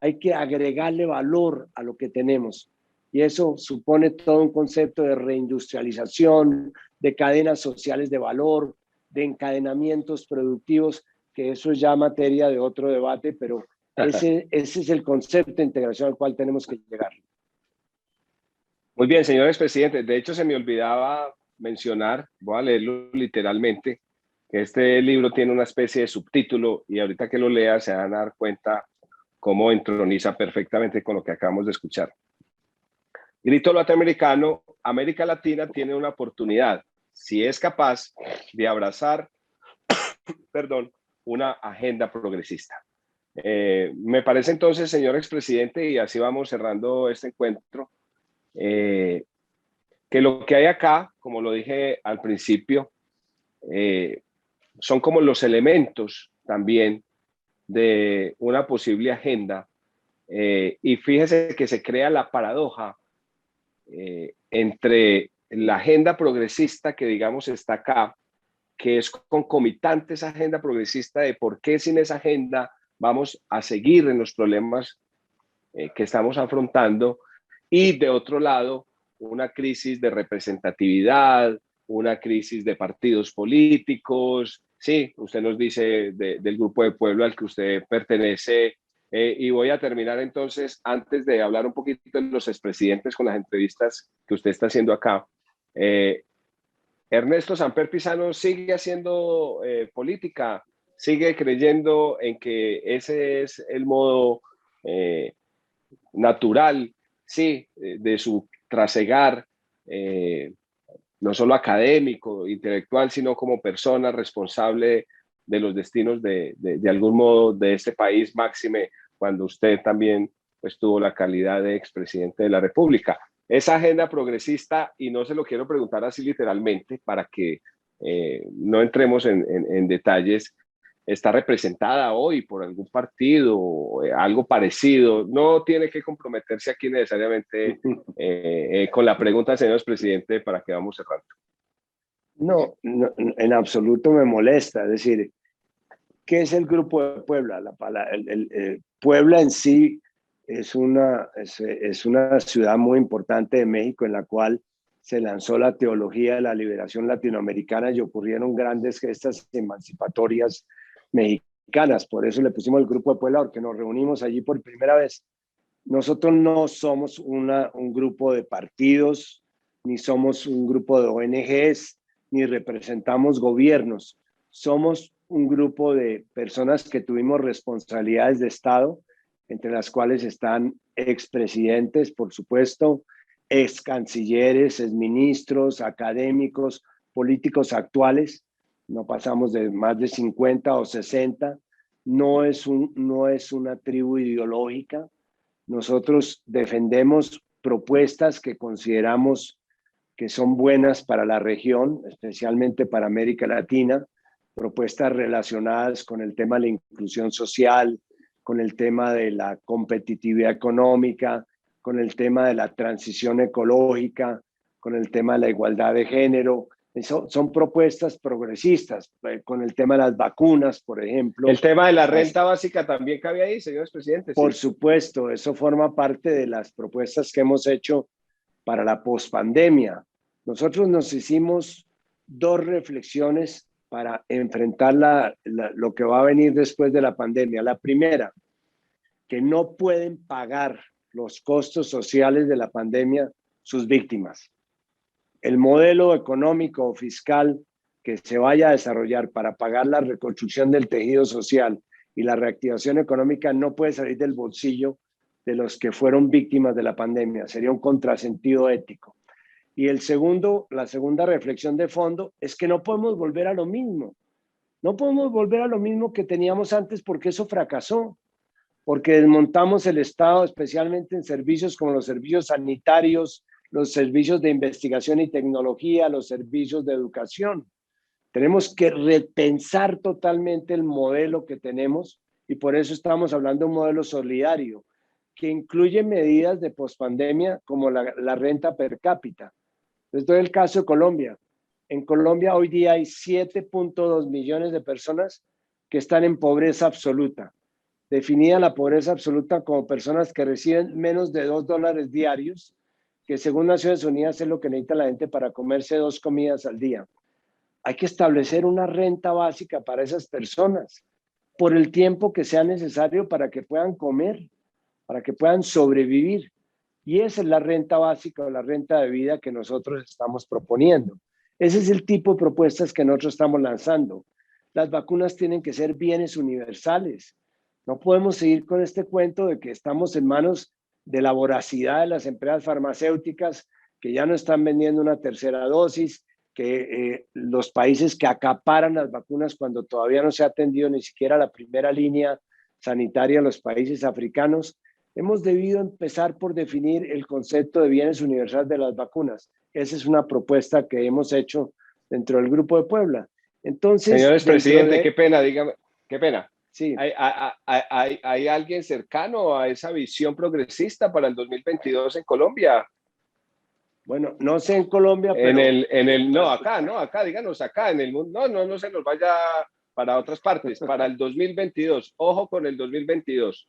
Hay que agregarle valor a lo que tenemos. Y eso supone todo un concepto de reindustrialización, de cadenas sociales de valor, de encadenamientos productivos, que eso es ya materia de otro debate, pero ese es el concepto de integración al cual tenemos que llegar. Muy bien, señor expresidente. De hecho, se me olvidaba mencionar, voy a leerlo literalmente, que este libro tiene una especie de subtítulo y ahorita que lo lea se van a dar cuenta cómo entroniza perfectamente con lo que acabamos de escuchar. Grito latinoamericano: América Latina tiene una oportunidad, si es capaz de abrazar, una agenda progresista. Me parece entonces, señor expresidente, y así vamos cerrando este encuentro, que lo que hay acá, como lo dije al principio, son como los elementos también de una posible agenda, y fíjese que se crea la paradoja entre la agenda progresista que digamos está acá, que es concomitante esa agenda progresista de por qué sin esa agenda vamos a seguir en los problemas que estamos afrontando, y de otro lado una crisis de representatividad, una crisis de partidos políticos. Sí, usted nos dice del Grupo de Puebla al que usted pertenece, y voy a terminar entonces, antes de hablar un poquito de los expresidentes con las entrevistas que usted está haciendo acá. Ernesto Samper Pizano sigue haciendo política, sigue creyendo en que ese es el modo natural, sí, de su trasegar, no solo académico, intelectual, sino como persona responsable de los destinos de algún modo de este país, máxime cuando usted también pues, tuvo la calidad de expresidente de la República. Esa agenda progresista, y no se lo quiero preguntar así literalmente para que no entremos en detalles, está representada hoy por algún partido, algo parecido. No tiene que comprometerse aquí necesariamente con la pregunta, señor presidente, para que vamos cerrando. No, en absoluto me molesta. Es decir, ¿qué es el Grupo de Puebla? Puebla en sí es una ciudad muy importante de México en la cual se lanzó la teología de la liberación latinoamericana y ocurrieron grandes gestas emancipatorias mexicanas. Por eso le pusimos el Grupo de Puebla, porque nos reunimos allí por primera vez. Nosotros no somos un grupo de partidos, ni somos un grupo de ONGs, ni representamos gobiernos. somos un grupo de personas que tuvimos responsabilidades de Estado, entre las cuales están expresidentes, por supuesto, ex cancilleres, ex ministros, académicos, políticos actuales. No pasamos de más de 50 o 60. No es una tribu ideológica. Nosotros defendemos propuestas que consideramos que son buenas para la región, especialmente para América Latina, propuestas relacionadas con el tema de la inclusión social, con el tema de la competitividad económica, con el tema de la transición ecológica, con el tema de la igualdad de género. Son propuestas progresistas, con el tema de las vacunas, por ejemplo. El tema de la renta básica también cabe ahí, señores presidentes. Por supuesto, eso forma parte de las propuestas que hemos hecho para la pospandemia. Nosotros nos hicimos dos reflexiones para enfrentar lo que va a venir después de la pandemia. La primera, que no pueden pagar los costos sociales de la pandemia sus víctimas. El modelo económico o fiscal que se vaya a desarrollar para pagar la reconstrucción del tejido social y la reactivación económica no puede salir del bolsillo de los que fueron víctimas de la pandemia. Sería un contrasentido ético. Y la segunda reflexión de fondo es que no podemos volver a lo mismo. No podemos volver a lo mismo que teníamos antes porque eso fracasó, porque desmontamos el Estado, especialmente en servicios como los servicios sanitarios, los servicios de investigación y tecnología, los servicios de educación. Tenemos que repensar totalmente el modelo que tenemos y por eso estamos hablando de un modelo solidario que incluye medidas de pospandemia como la renta per cápita. Les doy el caso de Colombia. En Colombia hoy día hay 7.2 millones de personas que están en pobreza absoluta. Definida la pobreza absoluta como personas que reciben menos de $2 diarios, que según Naciones Unidas es lo que necesita la gente para comerse 2 comidas al día. Hay que establecer una renta básica para esas personas por el tiempo que sea necesario para que puedan comer, para que puedan sobrevivir. Y esa es la renta básica o la renta de vida que nosotros estamos proponiendo. Ese es el tipo de propuestas que nosotros estamos lanzando. Las vacunas tienen que ser bienes universales. No podemos seguir con este cuento de que estamos en manos de la voracidad de las empresas farmacéuticas que ya no están vendiendo una tercera dosis, que los países que acaparan las vacunas cuando todavía no se ha atendido ni siquiera la primera línea sanitaria en los países africanos. Hemos debido empezar por definir el concepto de bienes universales de las vacunas. Esa es una propuesta que hemos hecho dentro del Grupo de Puebla. Entonces, señores presidente, qué pena, dígame, qué pena. Sí. ¿Hay alguien cercano a esa visión progresista para el 2022 en Colombia? Bueno, no sé en Colombia, pero... Acá, díganos, acá en el mundo, no se nos vaya para otras partes, para el 2022, ojo con el 2022.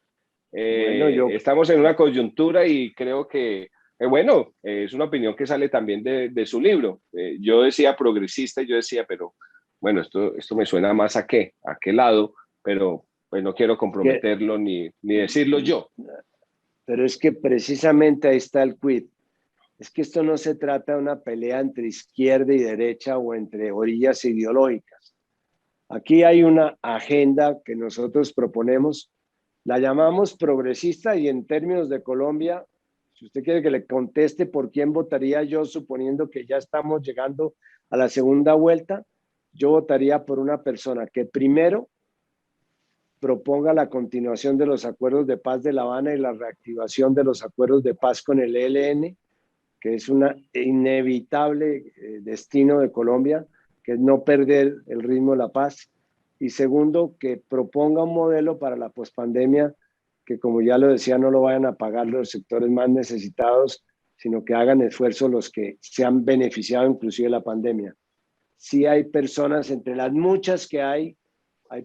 Estamos en una coyuntura y creo que, es una opinión que sale también de su libro. Yo decía progresista y yo decía, pero bueno, esto me suena más a qué lado, pero pues no quiero comprometerlo ni decirlo yo. Pero es que precisamente ahí está el quid. Es que esto no se trata de una pelea entre izquierda y derecha o entre orillas ideológicas. Aquí hay una agenda que nosotros proponemos, la llamamos progresista y en términos de Colombia, si usted quiere que le conteste por quién votaría yo, suponiendo que ya estamos llegando a la segunda vuelta, yo votaría por una persona que primero proponga la continuación de los acuerdos de paz de La Habana y la reactivación de los acuerdos de paz con el ELN, que es un inevitable destino de Colombia, que es no perder el ritmo de la paz. Y segundo, que proponga un modelo para la pospandemia que, como ya lo decía, no lo vayan a pagar los sectores más necesitados, sino que hagan esfuerzos los que se han beneficiado inclusive de la pandemia. Sí hay personas, entre las muchas que hay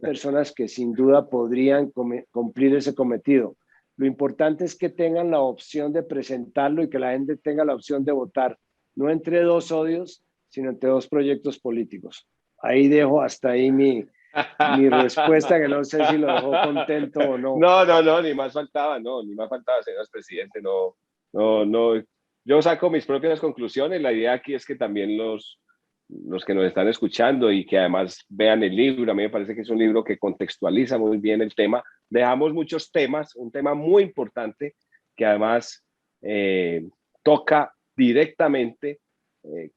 personas que sin duda podrían cumplir ese cometido. Lo importante es que tengan la opción de presentarlo y que la gente tenga la opción de votar, no entre dos odios, sino entre dos proyectos políticos. Ahí dejo hasta ahí mi respuesta, que no sé si lo dejó contento o no. No, ni más faltaba, señor presidente, no. Yo saco mis propias conclusiones. La idea aquí es que también los los que nos están escuchando y que además vean el libro. A mí me parece que es un libro que contextualiza muy bien el tema. Dejamos muchos temas, un tema muy importante que además toca directamente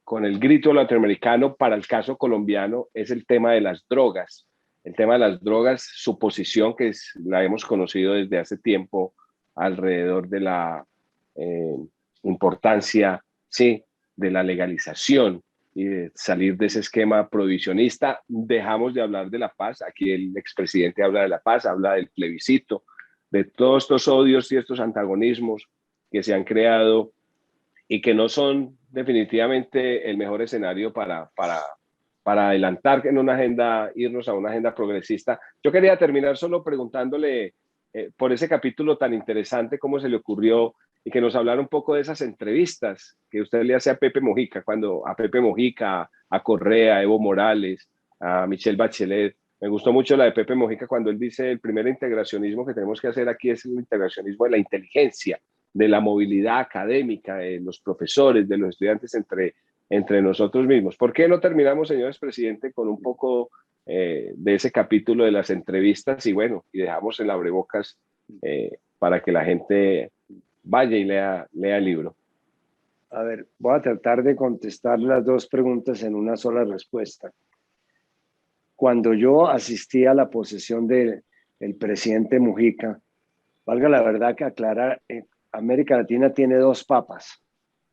con el grito latinoamericano para el caso colombiano, es el tema de las drogas. El tema de las drogas, su posición, que la hemos conocido desde hace tiempo alrededor de la importancia, sí, de la legalización y de salir de ese esquema prohibicionista. Dejamos de hablar de la paz. Aquí el expresidente habla de la paz, habla del plebiscito, de todos estos odios y estos antagonismos que se han creado y que no son definitivamente el mejor escenario para adelantar en una agenda, irnos a una agenda progresista. Yo quería terminar solo preguntándole por ese capítulo tan interesante, cómo se le ocurrió y que nos hablara un poco de esas entrevistas que usted le hace a Pepe Mujica, a Pepe Mujica, a Correa, a Evo Morales, a Michelle Bachelet. Me gustó mucho la de Pepe Mujica cuando él dice el primer integracionismo que tenemos que hacer aquí es el integracionismo de la inteligencia, de la movilidad académica, de los profesores, de los estudiantes entre nosotros mismos. ¿Por qué no terminamos, señor expresidente, con un poco de ese capítulo de las entrevistas y bueno, y dejamos el abrebocas para que la gente vaya y lea el libro? A ver, voy a tratar de contestar las dos preguntas en una sola respuesta. Cuando yo asistí a la posesión del presidente Mujica, valga la verdad que aclarar, América Latina tiene dos papas,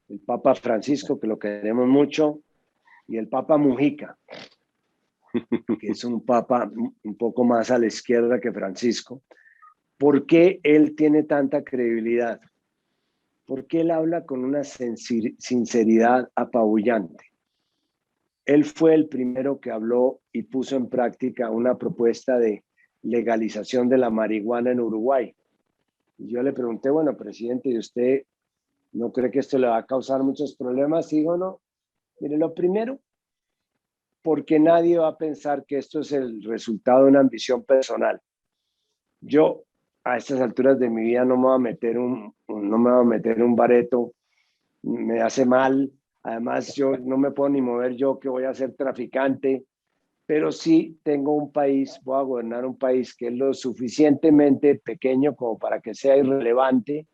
el Papa Francisco, que lo queremos mucho, y el Papa Mujica, que es un papa un poco más a la izquierda que Francisco. ¿Por qué él tiene tanta credibilidad? Porque él habla con una sinceridad apabullante. Él fue el primero que habló y puso en práctica una propuesta de legalización de la marihuana en Uruguay. Y yo le pregunté, bueno, presidente, ¿y usted no cree que esto le va a causar muchos problemas? Sí o no. Mire, lo primero, porque nadie va a pensar que esto es el resultado de una ambición personal. Yo, a estas alturas de mi vida, no me voy a meter un bareto, me hace mal. Además, yo no me puedo ni mover yo que voy a ser traficante, pero sí tengo un país, voy a gobernar un país que es lo suficientemente pequeño como para que sea irrelevante,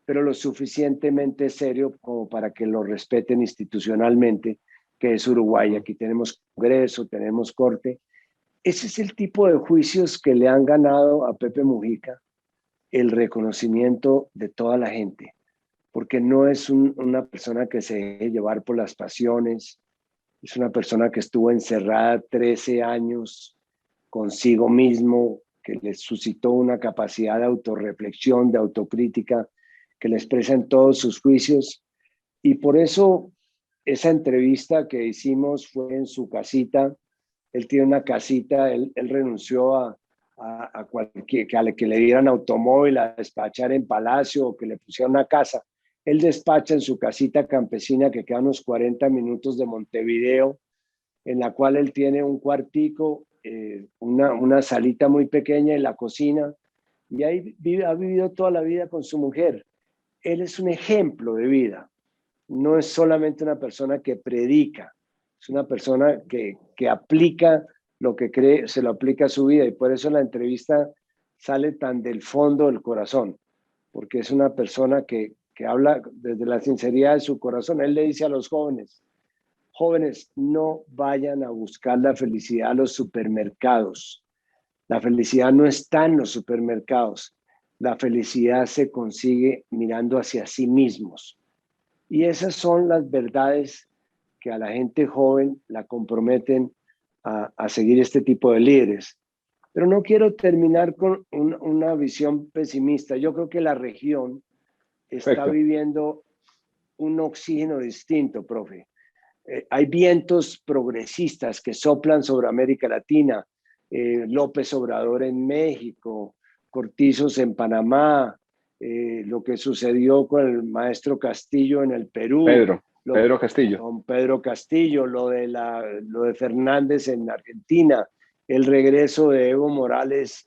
pero lo suficientemente serio como para que lo respeten institucionalmente, que es Uruguay. Aquí tenemos Congreso, tenemos Corte. Ese es el tipo de juicios que le han ganado a Pepe Mujica el reconocimiento de toda la gente, porque no es una persona que se deje llevar por las pasiones, es una persona que estuvo encerrada 13 años consigo mismo, que le suscitó una capacidad de autorreflexión, de autocrítica, que le expresa en todos sus juicios. Y por eso esa entrevista que hicimos fue en su casita. Él tiene una casita, él renunció a que le dieran automóvil, a despachar en Palacio o que le pusieran una casa. Él despacha en su casita campesina que queda a unos 40 minutos de Montevideo, en la cual él tiene un cuartico, una salita muy pequeña en la cocina, y ahí ha vivido toda la vida con su mujer. Él es un ejemplo de vida, no es solamente una persona que predica, es una persona que aplica lo que cree, se lo aplica a su vida, y por eso la entrevista sale tan del fondo del corazón, porque es una persona que habla desde la sinceridad de su corazón. Él le dice a los jóvenes, no vayan a buscar la felicidad a los supermercados. La felicidad no está en los supermercados. La felicidad se consigue mirando hacia sí mismos. Y esas son las verdades que a la gente joven la comprometen a seguir este tipo de líderes. Pero no quiero terminar con una visión pesimista. Yo creo que la región está viviendo un oxígeno distinto, profe. Hay vientos progresistas que soplan sobre América Latina, López Obrador en México, Cortizos en Panamá, lo que sucedió con el maestro Castillo en el Perú. Pedro Castillo. Con Pedro Castillo, lo de Fernández en Argentina, el regreso de Evo Morales,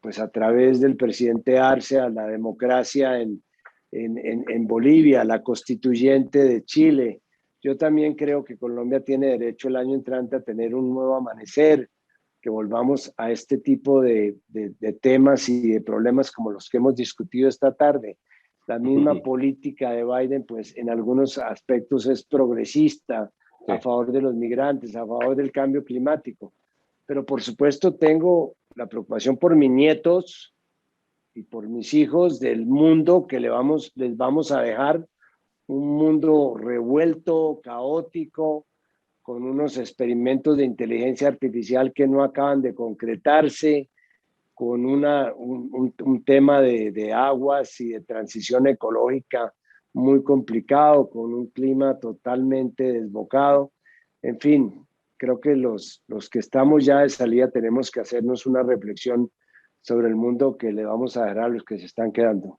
pues a través del presidente Arce a la democracia en Bolivia, la constituyente de Chile, Yo también creo que Colombia tiene derecho el año entrante a tener un nuevo amanecer, que volvamos a este tipo de temas y de problemas como los que hemos discutido esta tarde. La misma política de Biden, pues en algunos aspectos es progresista, a favor de los migrantes, a favor del cambio climático. Pero por supuesto tengo la preocupación por mis nietos y por mis hijos del mundo que les vamos a dejar, un mundo revuelto, caótico, con unos experimentos de inteligencia artificial que no acaban de concretarse, con un tema de aguas y de transición ecológica muy complicado, con un clima totalmente desbocado. En fin, creo que los que estamos ya de salida tenemos que hacernos una reflexión sobre el mundo que le vamos a dar a los que se están quedando.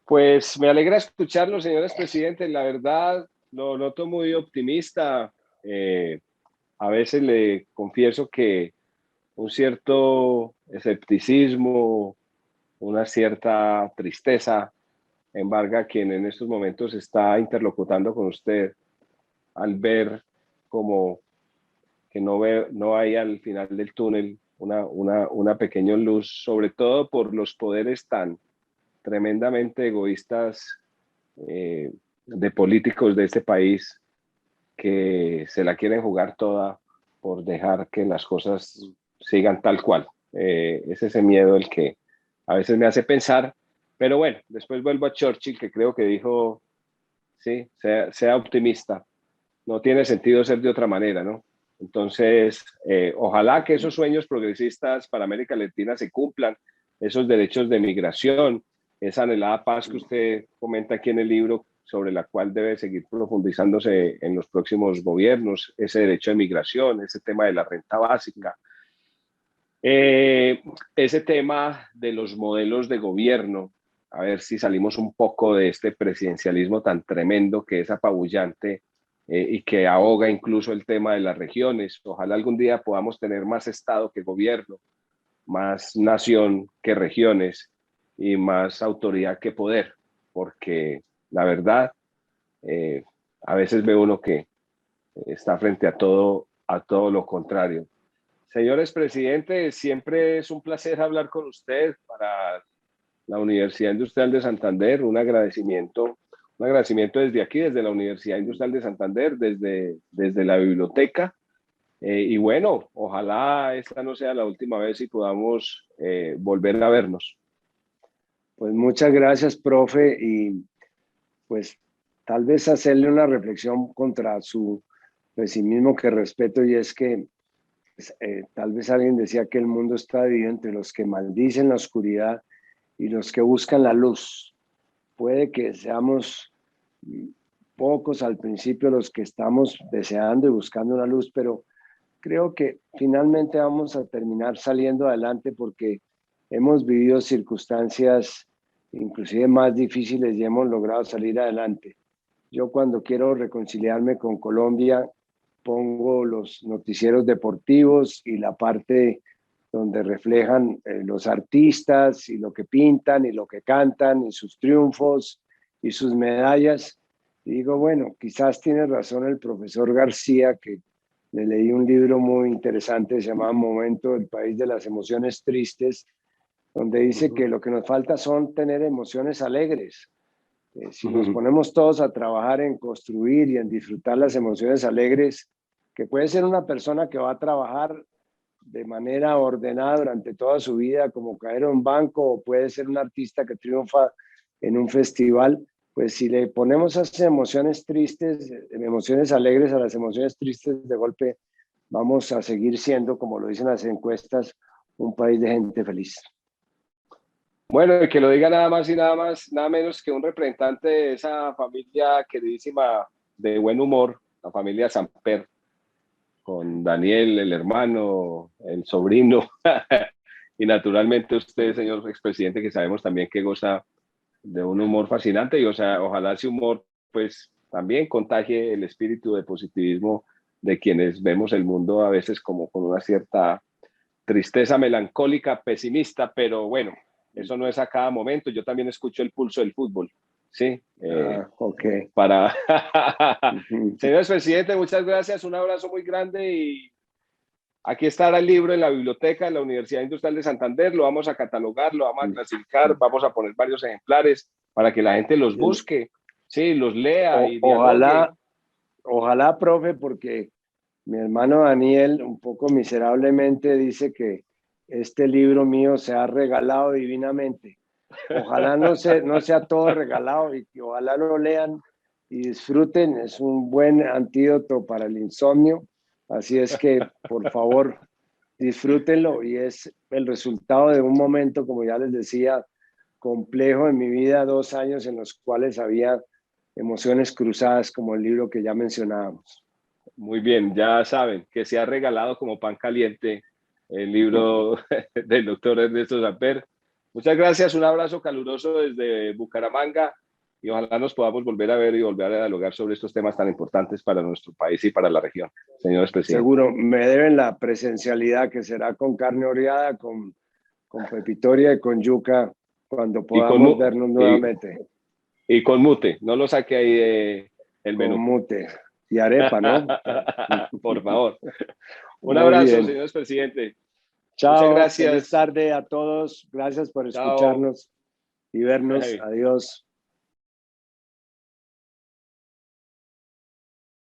Pues me alegra escucharlo, señores presidentes. La verdad, lo noto muy optimista. A veces le confieso que un cierto escepticismo, una cierta tristeza embarga a quien en estos momentos está interlocutando con usted al ver como que no hay al final del túnel una pequeña luz, sobre todo por los poderes tan tremendamente egoístas de políticos de este país que se la quieren jugar toda por dejar que las cosas sigan tal cual. Es ese miedo el que a veces me hace pensar, pero bueno, después vuelvo a Churchill, que creo que dijo, sí, sea optimista, no tiene sentido ser de otra manera, ¿no? Entonces, ojalá que esos sueños progresistas para América Latina se cumplan, esos derechos de migración, esa anhelada paz que usted comenta aquí en el libro, sobre la cual debe seguir profundizándose en los próximos gobiernos, ese derecho de migración, ese tema de la renta básica, ese tema de los modelos de gobierno, a ver si salimos un poco de este presidencialismo tan tremendo que es apabullante y que ahoga incluso el tema de las regiones. Ojalá algún día podamos tener más Estado que gobierno, más nación que regiones y más autoridad que poder, porque la verdad, a veces ve uno que está frente a todo lo contrario. Señores presidentes, siempre es un placer hablar con usted para la Universidad Industrial de Santander. Un agradecimiento desde aquí, desde la Universidad Industrial de Santander, desde la biblioteca. Y bueno, ojalá esta no sea la última vez y podamos volver a vernos. Pues muchas gracias, profe, y pues tal vez hacerle una reflexión contra su pesimismo que respeto, y es que tal vez alguien decía que el mundo está dividido entre los que maldicen la oscuridad y los que buscan la luz. Puede que seamos pocos al principio los que estamos deseando y buscando una luz, pero creo que finalmente vamos a terminar saliendo adelante porque hemos vivido circunstancias inclusive más difíciles y hemos logrado salir adelante. Yo cuando quiero reconciliarme con Colombia, pongo los noticieros deportivos y la parte donde reflejan los artistas y lo que pintan y lo que cantan y sus triunfos y sus medallas. Y digo, bueno, quizás tiene razón el profesor García, que le leí un libro muy interesante, se llama Momento del País de las Emociones Tristes, donde dice que lo que nos falta son tener emociones alegres. Si nos ponemos todos a trabajar en construir y en disfrutar las emociones alegres, que puede ser una persona que va a trabajar de manera ordenada durante toda su vida, como caer en un banco, o puede ser un artista que triunfa en un festival, pues si le ponemos esas emociones tristes, emociones alegres a las emociones tristes, de golpe vamos a seguir siendo, como lo dicen las encuestas, un país de gente feliz. Bueno, y que lo diga nada más y nada menos que un representante de esa familia queridísima de buen humor, la familia Samper, con Daniel, el hermano, el sobrino, y naturalmente usted, señor expresidente, que sabemos también que goza de un humor fascinante y ojalá ese humor pues también contagie el espíritu de positivismo de quienes vemos el mundo a veces como con una cierta tristeza melancólica, pesimista, pero bueno, eso no es a cada momento. Yo también escucho el pulso del fútbol Sí. Ok. Para... Señor presidente, muchas gracias, un abrazo muy grande y aquí estará el libro en la biblioteca de la Universidad Industrial de Santander, lo vamos a catalogar, lo vamos a clasificar, vamos a poner varios ejemplares para que la gente los busque, sí, los lea y dialogue. Ojalá, profe, porque mi hermano Daniel, un poco miserablemente, dice que este libro mío se ha regalado divinamente. Ojalá no sea todo regalado y que ojalá lo lean y disfruten. Es un buen antídoto para el insomnio. Así es que, por favor, disfrútenlo y es el resultado de un momento, como ya les decía, complejo en mi vida, 2 años en los cuales había emociones cruzadas, como el libro que ya mencionábamos. Muy bien, ya saben que se ha regalado como pan caliente el libro del doctor Ernesto Samper. Muchas gracias, un abrazo caluroso desde Bucaramanga y ojalá nos podamos volver a ver y volver a dialogar sobre estos temas tan importantes para nuestro país y para la región, señores presidentes. Seguro, me deben la presencialidad que será con carne oreada, con pepitoria y con yuca cuando podamos vernos nuevamente. Y con mute, no lo saque ahí el menú. Con mute y arepa, ¿no? Por favor. Un Muy abrazo, bien. señores presidente. Chao, muchas gracias. feliz tarde a todos. Gracias por Chao. escucharnos y vernos. Adiós.